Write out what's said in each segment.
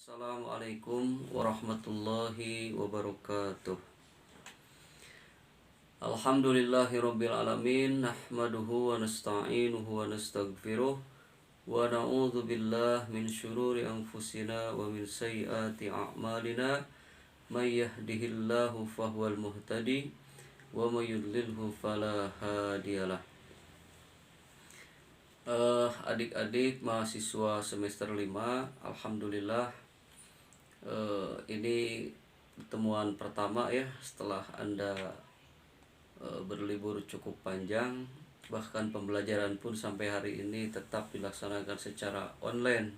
Assalamualaikum warahmatullahi wabarakatuh. Alhamdulillahirabbil alamin, nahmaduhu wa nasta'inuhu wa nastaghfiruh wa na'udzu billahi min syururi anfusina wa min sayyiati a'malina. May yahdihillahu fahuwal muhtadi wa may yudlilhu fala hadiyalah. Adik-adik mahasiswa semester 5, alhamdulillah ini pertemuan pertama ya setelah Anda berlibur cukup panjang. Bahkan pembelajaran pun sampai hari ini tetap dilaksanakan secara online.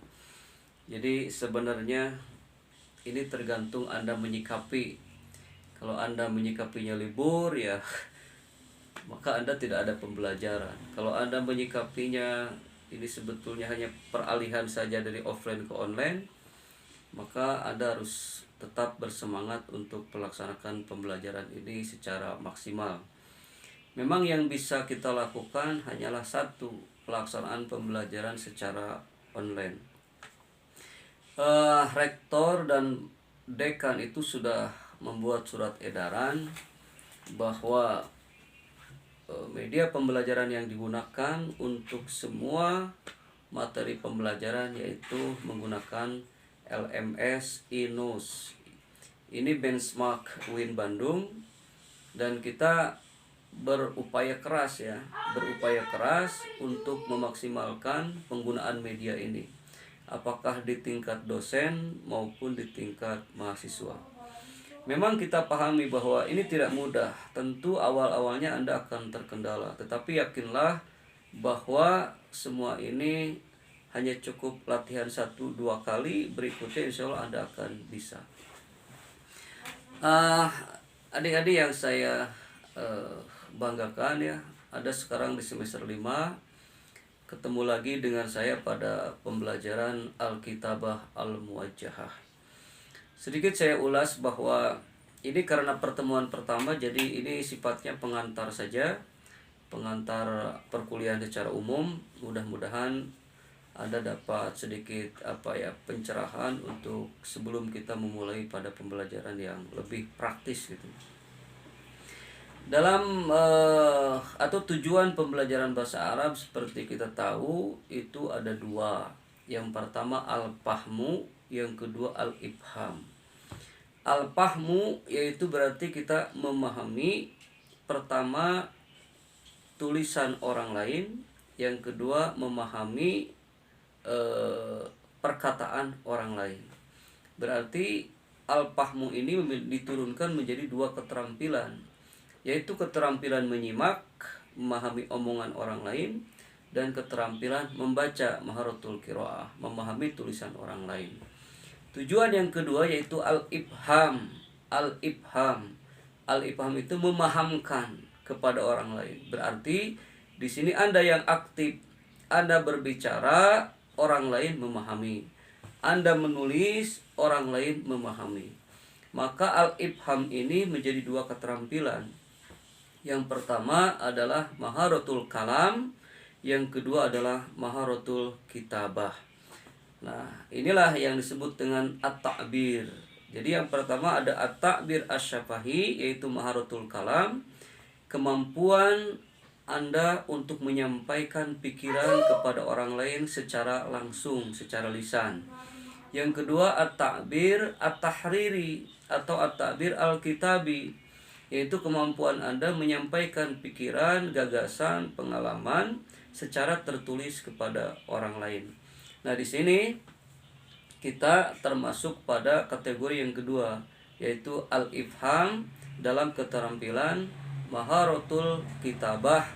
Jadi sebenarnya ini tergantung Anda menyikapi. Kalau Anda menyikapinya libur ya maka Anda tidak ada pembelajaran. Kalau Anda menyikapinya ini sebetulnya hanya peralihan saja dari offline ke online, maka Anda harus tetap bersemangat untuk melaksanakan pembelajaran ini secara maksimal. Memang yang bisa kita lakukan hanyalah satu, pelaksanaan pembelajaran secara online. Rektor dan dekan itu sudah membuat surat edaran bahwa media pembelajaran yang digunakan untuk semua materi pembelajaran yaitu menggunakan LMS INUS. Ini benchmark UIN Bandung dan kita berupaya keras untuk memaksimalkan penggunaan media ini, apakah di tingkat dosen maupun di tingkat mahasiswa. Memang kita pahami bahwa ini tidak mudah. Tentu awal-awalnya Anda akan terkendala, tetapi yakinlah bahwa semua ini hanya cukup latihan 1-2 kali, berikutnya insya Allah Anda akan bisa. Adik-adik yang saya banggakan ya, ada sekarang di semester 5, ketemu lagi dengan saya pada pembelajaran Al-Kitabah Al-Muwajjahah. Sedikit saya ulas bahwa ini karena pertemuan pertama, jadi ini sifatnya pengantar saja, pengantar perkuliahan secara umum. Mudah-mudahan Anda dapat sedikit pencerahan untuk sebelum kita memulai pada pembelajaran yang lebih praktis gitu. Dalam atau tujuan pembelajaran bahasa Arab seperti kita tahu itu ada 2. Yang pertama al-fahmu, yang kedua al-ibham. Al-fahmu yaitu berarti kita memahami pertama tulisan orang lain, yang kedua memahami perkataan orang lain. Berarti al-fahmu ini diturunkan menjadi 2 keterampilan, yaitu keterampilan menyimak, memahami omongan orang lain, dan keterampilan membaca, maharatul qiraah, memahami tulisan orang lain. Tujuan yang kedua yaitu al-ibham. Al-ibham itu memahamkan kepada orang lain. Berarti di sini Anda yang aktif, Anda berbicara, orang lain memahami. Anda menulis, orang lain memahami. Maka al-ibham ini menjadi 2 keterampilan. Yang pertama adalah maharatul kalam, yang kedua adalah maharatul kitabah. Nah, inilah yang disebut dengan at-ta'bir. Jadi yang pertama ada at-ta'bir asy-syafahi, yaitu maharatul kalam, kemampuan Anda untuk menyampaikan pikiran kepada orang lain secara langsung, secara lisan. Yang kedua at-ta'bir at-tahriri atau at-ta'bir al-kitabi, yaitu kemampuan Anda menyampaikan pikiran, gagasan, pengalaman secara tertulis kepada orang lain. Nah, di sini kita termasuk pada kategori yang kedua, yaitu al-ifham dalam keterampilan maharatul kitabah,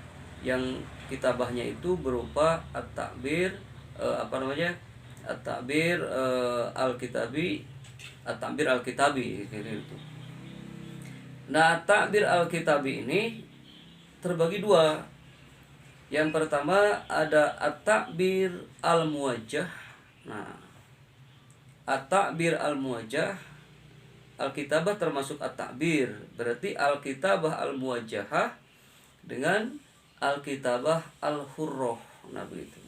yang kitabahnya itu berupa at-ta'bir at-ta'bir al-kitabi, at-ta'bir al-kitabi gitu. Nah, at-ta'bir al-kitabi ini terbagi 2. Yang pertama ada at-ta'bir al-muwajjah. Nah, at-ta'bir al-muwajjah, al-kitabah termasuk at-ta'bir. Berarti al-kitabah al-muwajjahah dengan al-kitabah al-hurrah. Nah, begitu.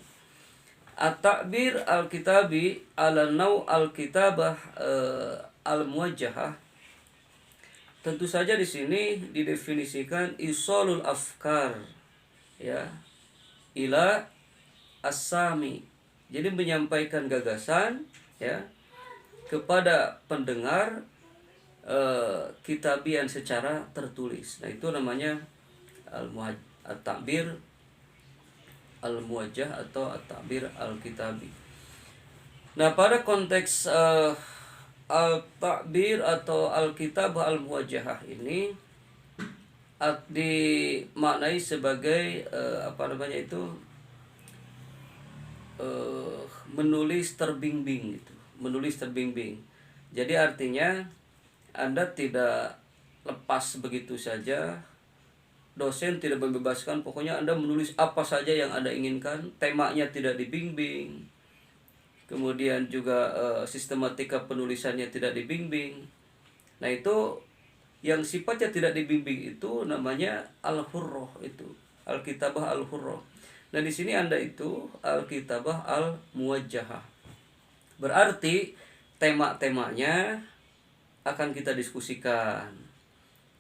At-ta'bir al-kitabi ala naw al-kitabah al-muwajjahah. Tentu saja di sini didefinisikan isolul afkar, ya, ila as-sami. Jadi menyampaikan gagasan, ya, kepada pendengar, kitabian secara tertulis. Nah, itu namanya at-ta'bir al-muwajjah atau at-ta'bir al-kitabi. Nah, pada konteks al-ta'bir atau al-kitabah al-muwajjahah ini dimaknai sebagai menulis terbimbing gitu. Menulis terbimbing. Jadi artinya Anda tidak lepas begitu saja. Dosen tidak membebaskan, pokoknya Anda menulis apa saja yang Anda inginkan, temanya tidak dibimbing. Kemudian juga sistematika penulisannya tidak dibimbing. Nah, itu yang sifatnya tidak dibimbing itu namanya al-hurrah, itu al-kitabah al-hurrah. Nah, di sini Anda itu al-kitabah al-muwajjahah. Berarti tema-temanya akan kita diskusikan.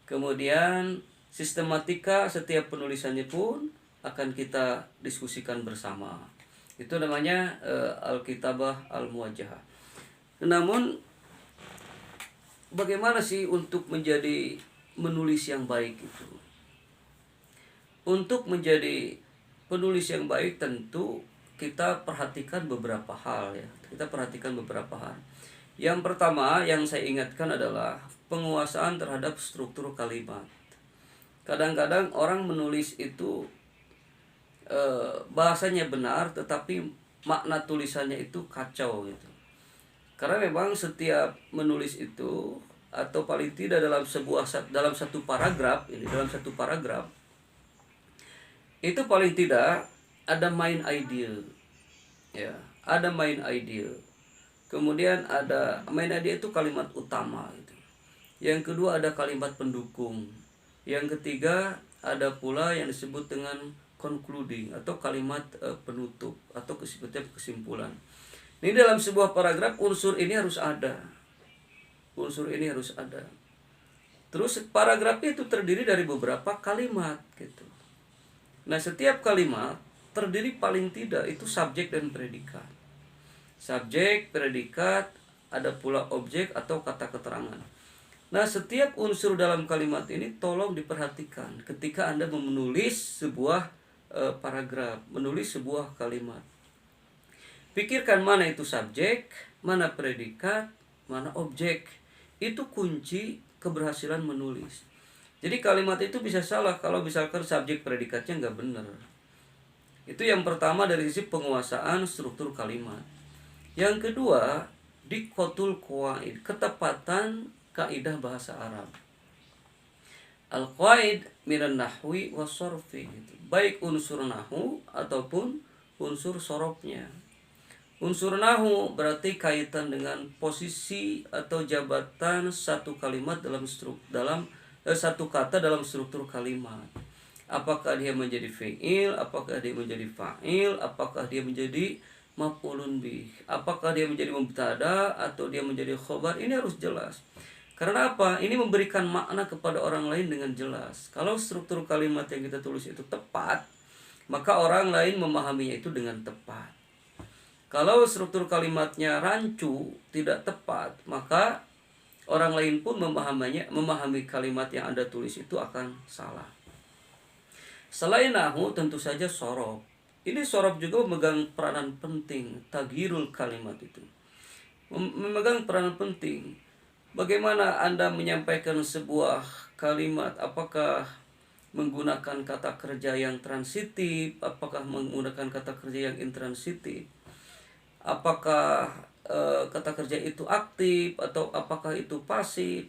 Kemudian sistematika setiap penulisannya pun akan kita diskusikan bersama. Itu namanya al-kitabah al-muwajjahah. Namun bagaimana sih untuk menjadi menulis yang baik itu? Untuk menjadi penulis yang baik tentu kita perhatikan beberapa hal, ya. Kita perhatikan beberapa hal. Yang pertama yang saya ingatkan adalah penguasaan terhadap struktur kalimat. Kadang-kadang orang menulis itu bahasanya benar tetapi makna tulisannya itu kacau gitu. Karena memang setiap menulis itu, atau paling tidak dalam satu paragraf itu paling tidak ada main idea, ya, ada main idea. Kemudian ada main idea itu kalimat utama gitu. Yang kedua ada kalimat pendukung. Yang ketiga ada pula yang disebut dengan concluding atau kalimat penutup atau kesimpulan. Ini dalam sebuah paragraf unsur ini harus ada. Unsur ini harus ada. Terus paragraf itu terdiri dari beberapa kalimat gitu. Nah, setiap kalimat terdiri paling tidak itu subjek dan predikat. Subjek, predikat, ada pula objek atau kata keterangan. Nah, setiap unsur dalam kalimat ini tolong diperhatikan ketika Anda menulis sebuah paragraf, menulis sebuah kalimat. Pikirkan mana itu subjek, mana predikat, mana objek. Itu kunci keberhasilan menulis. Jadi kalimat itu bisa salah kalau misalkan subjek predikatnya nggak benar. Itu yang pertama dari sisi penguasaan struktur kalimat. Yang kedua, diqatul qawaid, ketepatan kaidah bahasa Arab. Al-qaid minan nahwi wa sorfi, baik unsur nahwu ataupun unsur sorofnya. Unsur nahwu berarti kaitan dengan posisi atau jabatan satu kalimat satu kata dalam struktur kalimat. Apakah dia menjadi fi'il, apakah dia menjadi fa'il, apakah dia menjadi maf'ulun bih, apakah dia menjadi mubtada atau dia menjadi khobar. Ini harus jelas. Karena apa? Ini memberikan makna kepada orang lain dengan jelas. Kalau struktur kalimat yang kita tulis itu tepat, maka orang lain memahaminya itu dengan tepat. Kalau struktur kalimatnya rancu, tidak tepat, maka orang lain pun memahami kalimat yang Anda tulis itu akan salah. Selain nahwu, tentu saja sorof. Ini sorof juga memegang peranan penting, taghyirul kalimat itu. Memegang peranan penting. Bagaimana Anda menyampaikan sebuah kalimat, apakah menggunakan kata kerja yang transitif, apakah menggunakan kata kerja yang intransitif, apakah kata kerja itu aktif atau apakah itu pasif.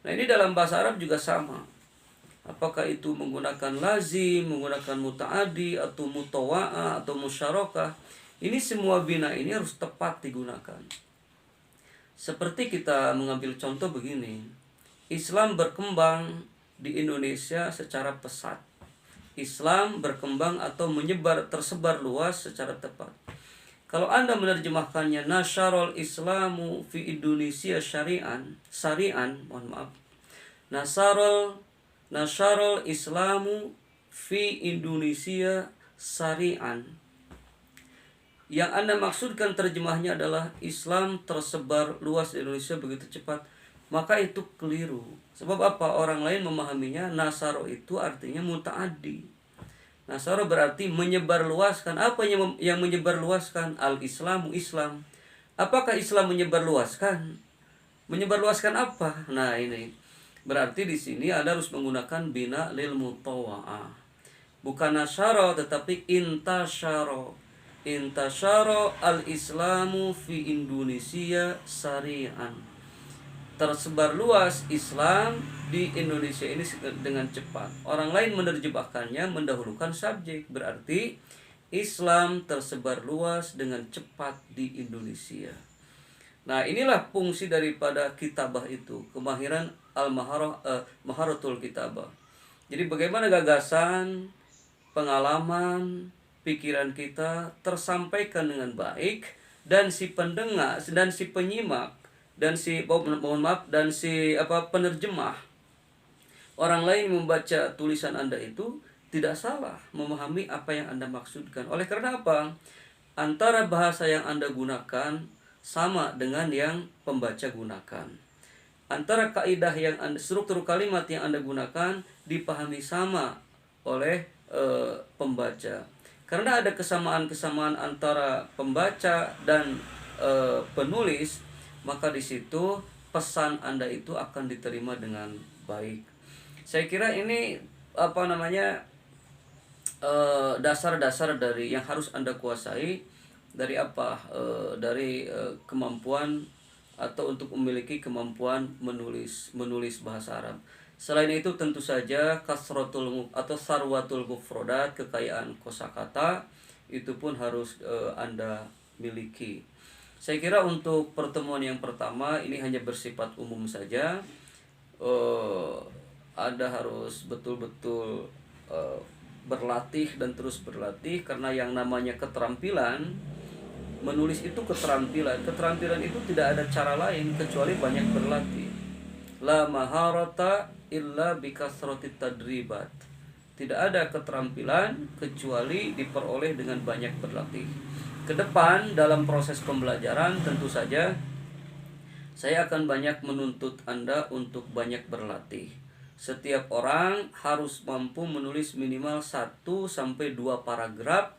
Nah, ini dalam bahasa Arab juga sama. Apakah itu menggunakan lazim, menggunakan muta'adi atau mutawa'a atau musyarakah. Ini semua bina ini harus tepat digunakan. Seperti kita mengambil contoh begini. Islam berkembang di Indonesia secara pesat. Islam berkembang atau tersebar luas secara tepat. Kalau Anda menerjemahkannya nasyarul Islamu fi Indonesia syari'an, mohon maaf. Nasyarul Islamu fi Indonesia syari'an. Yang Anda maksudkan terjemahnya adalah Islam tersebar luas di Indonesia begitu cepat, maka itu keliru. Sebab apa? Orang lain memahaminya nasaro itu artinya muta'addi. Nasaro berarti menyebarluaskan. Apa yang menyebarluaskan? Al-Islamu, Islam. Apakah Islam menyebarluaskan? Menyebarluaskan apa? Nah, ini berarti di sini Anda harus menggunakan bina lil mutawa'ah. Bukan nasyara tetapi intasyara. Intasyara al-Islamu fi Indonesia syari'an. Tersebar luas Islam di Indonesia ini dengan cepat. Orang lain menerjemahkannya mendahulukan subjek, berarti Islam tersebar luas dengan cepat di Indonesia. Nah, inilah fungsi daripada kitabah itu, kemahiran maharatul kitabah. Jadi bagaimana gagasan, pengalaman, pikiran kita tersampaikan dengan baik, dan si pendengar dan si penyimak dan si penerjemah, orang lain membaca tulisan Anda itu tidak salah memahami apa yang Anda maksudkan. Oleh karena apa? Antara bahasa yang Anda gunakan sama dengan yang pembaca gunakan. Antara kaidah yang struktur kalimat yang Anda gunakan dipahami sama oleh pembaca. Karena ada kesamaan-kesamaan antara pembaca dan penulis, maka di situ pesan Anda itu akan diterima dengan baik. Saya kira ini dasar-dasar dari yang harus Anda kuasai dari kemampuan atau untuk memiliki kemampuan menulis bahasa Arab. Selain itu tentu saja kasratul atau sarwatul mufradat, kekayaan kosakata itu pun harus Anda miliki. Saya kira untuk pertemuan yang pertama ini hanya bersifat umum saja. Anda harus betul-betul berlatih dan terus berlatih, karena yang namanya keterampilan menulis itu keterampilan. Keterampilan itu tidak ada cara lain kecuali banyak berlatih. La maharata illa bikasratit tadribat. Tidak ada keterampilan kecuali diperoleh dengan banyak berlatih. Kedepan dalam proses pembelajaran tentu saja saya akan banyak menuntut Anda untuk banyak berlatih. Setiap orang harus mampu menulis minimal 1-2 paragraf.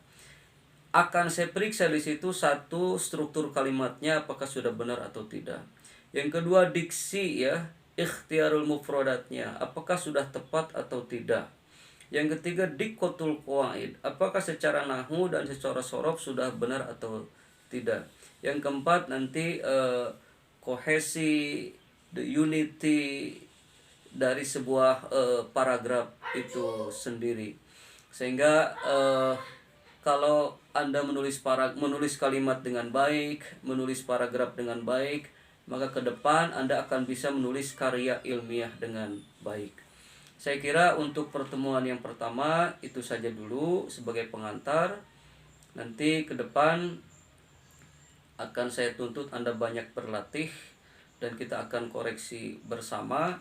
Akan saya periksa di situ, satu, struktur kalimatnya apakah sudah benar atau tidak. Yang kedua, diksi ya, ikhtiarul mufradatnya apakah sudah tepat atau tidak. Yang ketiga, diqqatul qawaid, apakah secara nahwu dan secara sorof sudah benar atau tidak. Yang keempat nanti kohesi, the unity dari sebuah paragraf itu sendiri. Sehingga kalau Anda menulis kalimat dengan baik, menulis paragraf dengan baik, maka ke depan Anda akan bisa menulis karya ilmiah dengan baik. Saya kira untuk pertemuan yang pertama itu saja dulu sebagai pengantar. Nanti ke depan akan saya tuntut Anda banyak berlatih dan kita akan koreksi bersama.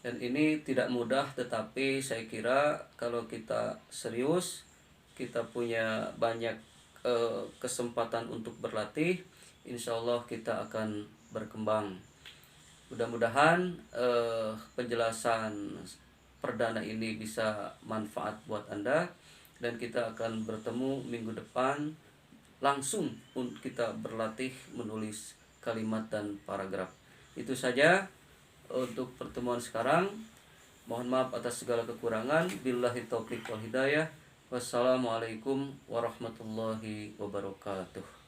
Dan ini tidak mudah, tetapi saya kira kalau kita serius, kita punya banyak kesempatan untuk berlatih, insya Allah kita akan berkembang. Mudah-mudahan penjelasan perdana ini bisa manfaat buat Anda, dan kita akan bertemu minggu depan langsung untuk kita berlatih menulis kalimat dan paragraf. Itu saja untuk pertemuan sekarang. Mohon maaf atas segala kekurangan. Billahi taufiq wal hidayah. Wassalamualaikum warahmatullahi wabarakatuh.